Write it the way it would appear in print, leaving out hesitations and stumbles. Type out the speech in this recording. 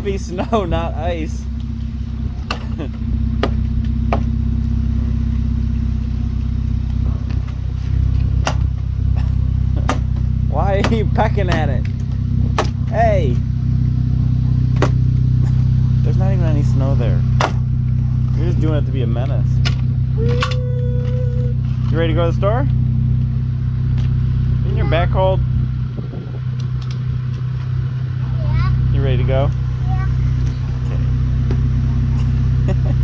fluffy snow, not ice. Why are you pecking at it? Hey! There's not even any snow there. You're just doing it to be a menace. You ready to go to the store? Isn't your back cold? Yeah. You ready to go? Yeah. Okay.